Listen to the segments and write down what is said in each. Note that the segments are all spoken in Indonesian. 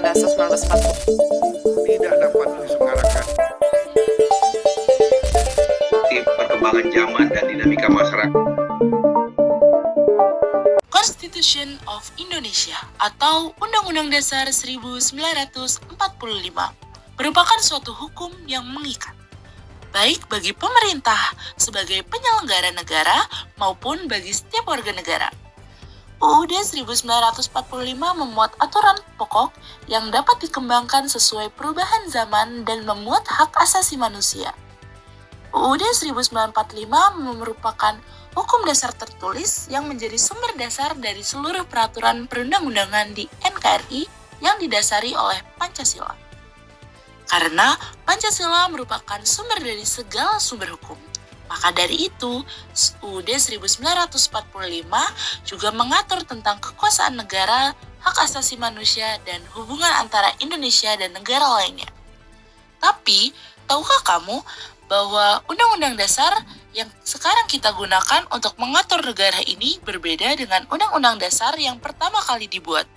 Dasar 1945. Tidak dapat disenggarakan. Perkembangan zaman dan dinamika masyarakat. Constitution of Indonesia atau Undang-Undang Dasar 1945 merupakan suatu hukum yang mengikat, baik bagi pemerintah sebagai penyelenggara negara maupun bagi setiap warga negara. UUD 1945 memuat aturan pokok yang dapat dikembangkan sesuai perubahan zaman dan memuat hak asasi manusia. UUD 1945 merupakan hukum dasar tertulis yang menjadi sumber dasar dari seluruh peraturan perundang-undangan di NKRI yang didasari oleh Pancasila. Karena Pancasila merupakan sumber dari segala sumber hukum, maka dari itu UUD 1945 juga mengatur tentang kekuasaan negara, hak asasi manusia, dan hubungan antara Indonesia dan negara lainnya. Tapi, tahukah kamu bahwa Undang-Undang Dasar yang sekarang kita gunakan untuk mengatur negara ini berbeda dengan Undang-Undang Dasar yang pertama kali dibuat?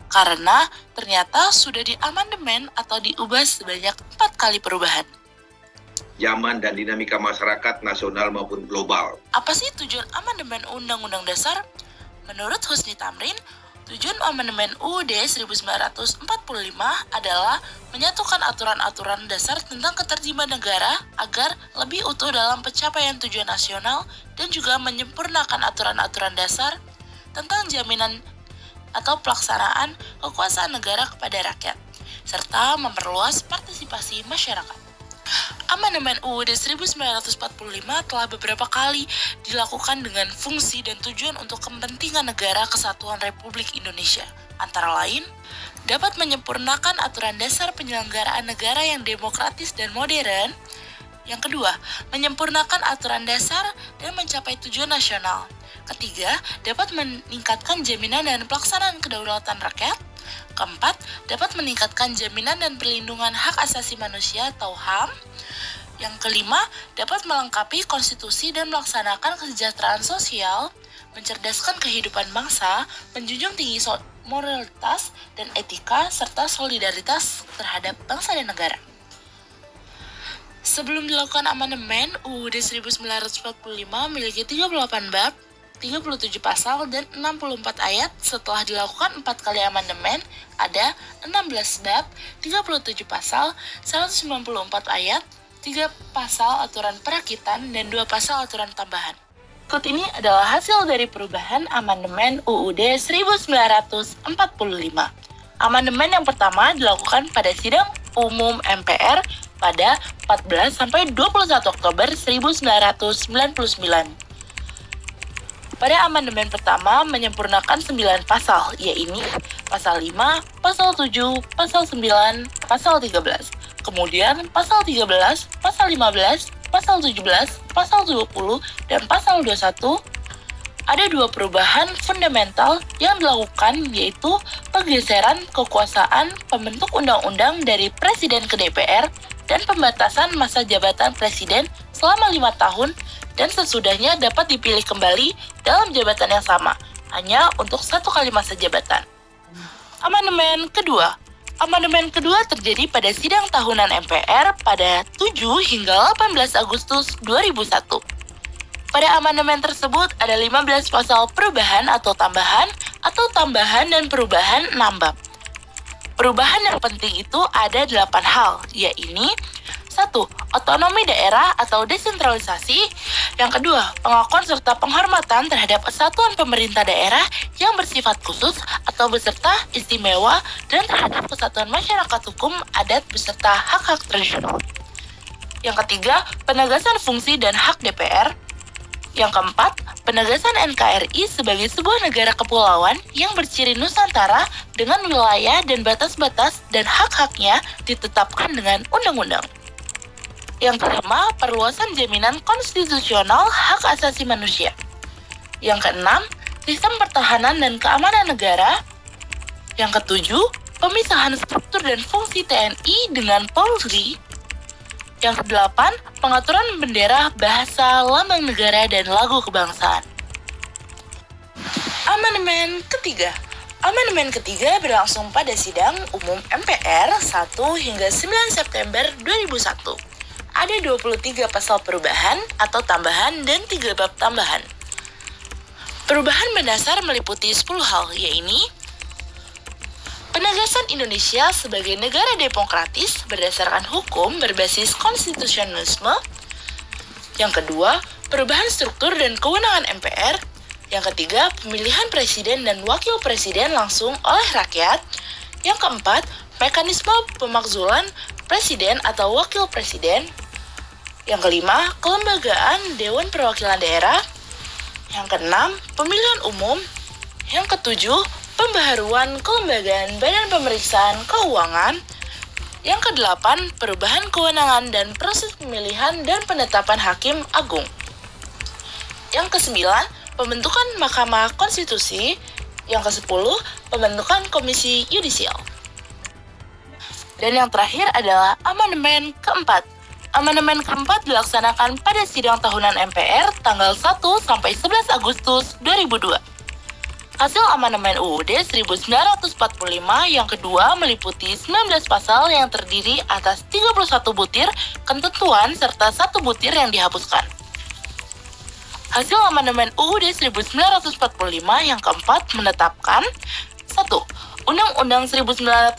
Karena ternyata sudah diamandemen atau diubah sebanyak 4 kali perubahan. Zaman dan dinamika masyarakat nasional maupun global. Apa sih tujuan amandemen Undang-Undang Dasar? Menurut Husni Tamrin, tujuan amandemen UUD 1945 adalah menyatukan aturan-aturan dasar tentang ketertiban negara agar lebih utuh dalam pencapaian tujuan nasional dan juga menyempurnakan aturan-aturan dasar tentang jaminan atau pelaksanaan kekuasaan negara kepada rakyat, serta memperluas partisipasi masyarakat. Amandemen UUD 1945 telah beberapa kali dilakukan dengan fungsi dan tujuan untuk kepentingan negara kesatuan Republik Indonesia. Antara lain, dapat menyempurnakan aturan dasar penyelenggaraan negara yang demokratis dan modern. Yang kedua, menyempurnakan aturan dasar dan mencapai tujuan nasional. Ketiga, dapat meningkatkan jaminan dan pelaksanaan kedaulatan rakyat. Keempat, dapat meningkatkan jaminan dan perlindungan hak asasi manusia atau HAM. Yang kelima, dapat melengkapi konstitusi dan melaksanakan kesejahteraan sosial, mencerdaskan kehidupan bangsa, menjunjung tinggi moralitas dan etika, serta solidaritas terhadap bangsa dan negara. Sebelum dilakukan amandemen, UUD 1945 memiliki 38 bab, 37 pasal, dan 64 ayat. Setelah dilakukan 4 kali amandemen, ada 16 bab, 37 pasal, 194 ayat, 3 pasal aturan perakitan, dan 2 pasal aturan tambahan. Berikut ini adalah hasil dari perubahan amandemen UUD 1945. Amandemen yang pertama dilakukan pada sidang umum MPR pada 14-21 Oktober 1999. Pada amandemen pertama menyempurnakan 9 pasal, yaitu pasal 5, pasal 7, pasal 9, pasal 13. Kemudian pasal 13, pasal 15, pasal 17, pasal 20, dan pasal 21. Ada 2 perubahan fundamental yang dilakukan, yaitu pergeseran kekuasaan pembentuk undang-undang dari Presiden ke DPR dan pembatasan masa jabatan Presiden selama 5 tahun dan sesudahnya dapat dipilih kembali dalam jabatan yang sama, hanya untuk 1 kali masa jabatan. Amandemen kedua. Amandemen kedua terjadi pada sidang tahunan MPR pada 7 hingga 18 Agustus 2001. Pada amandemen tersebut ada 15 pasal perubahan atau tambahan dan perubahan 6 bab. Perubahan yang penting itu ada 8 hal, yaitu 1. Otonomi daerah atau desentralisasi. Yang kedua, pengakuan serta penghormatan terhadap kesatuan pemerintah daerah yang bersifat khusus atau beserta istimewa dan terhadap kesatuan masyarakat hukum adat beserta hak-hak tradisional. Yang ketiga, penegasan fungsi dan hak DPR. Yang keempat, penegasan NKRI sebagai sebuah negara kepulauan yang berciri Nusantara dengan wilayah dan batas-batas dan hak-haknya ditetapkan dengan undang-undang. Yang kelima, perluasan jaminan konstitusional hak asasi manusia. Yang keenam, sistem pertahanan dan keamanan negara. Yang ketujuh, pemisahan struktur dan fungsi TNI dengan Polri. Yang kedelapan, pengaturan bendera, bahasa, lambang negara, dan lagu kebangsaan. Amandemen ketiga. Amandemen ketiga berlangsung pada sidang umum MPR 1 hingga 9 September 2001. Ada 23 pasal perubahan atau tambahan dan 3 bab tambahan. Perubahan mendasar meliputi 10 hal, yaitu penegasan Indonesia sebagai negara demokratis berdasarkan hukum berbasis konstitusionalisme. Yang kedua, perubahan struktur dan kewenangan MPR. Yang ketiga, pemilihan presiden dan wakil presiden langsung oleh rakyat. Yang keempat, mekanisme pemakzulan presiden atau wakil presiden. Yang kelima, kelembagaan Dewan Perwakilan Daerah. Yang keenam, pemilihan umum. Yang ketujuh, pembaharuan kelembagaan Badan Pemeriksaan Keuangan. Yang kedelapan, perubahan kewenangan dan proses pemilihan dan penetapan hakim agung. Yang kesembilan, pembentukan Mahkamah Konstitusi. Yang kesepuluh, pembentukan Komisi Yudisial. Dan yang terakhir adalah amandemen keempat. Amandemen keempat dilaksanakan pada sidang tahunan MPR tanggal 1 sampai 11 Agustus 2002. Hasil amandemen UUD 1945 yang kedua meliputi 19 pasal yang terdiri atas 31 butir ketentuan serta 1 butir yang dihapuskan. Hasil amandemen UUD 1945 yang keempat menetapkan 1. Undang-Undang 1945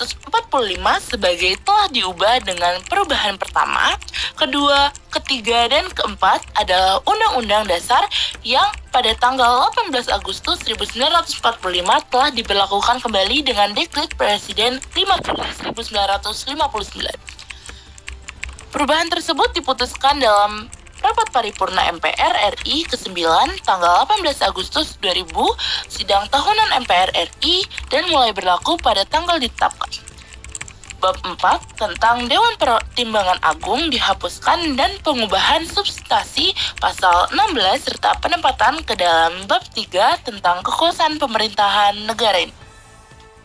sebagai telah diubah dengan perubahan pertama, kedua, ketiga, dan keempat adalah Undang-Undang Dasar yang pada tanggal 18 Agustus 1945 telah diberlakukan kembali dengan Dekret Presiden 5 Juli 1959. Perubahan tersebut diputuskan dalam Rapat Paripurna MPR RI ke-9 tanggal 18 Agustus 2000, sidang tahunan MPR RI, dan mulai berlaku pada tanggal ditetapkan. Bab 4 tentang Dewan Pertimbangan Agung dihapuskan dan pengubahan substansi pasal 16 serta penempatan ke dalam bab 3 tentang kekuasaan pemerintahan negara ini.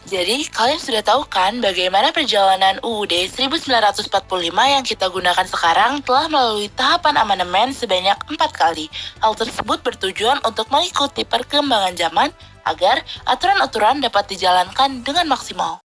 Jadi, kalian sudah tahu kan bagaimana perjalanan UUD 1945 yang kita gunakan sekarang telah melalui tahapan amandemen sebanyak 4 kali. Hal tersebut bertujuan untuk mengikuti perkembangan zaman agar aturan-aturan dapat dijalankan dengan maksimal.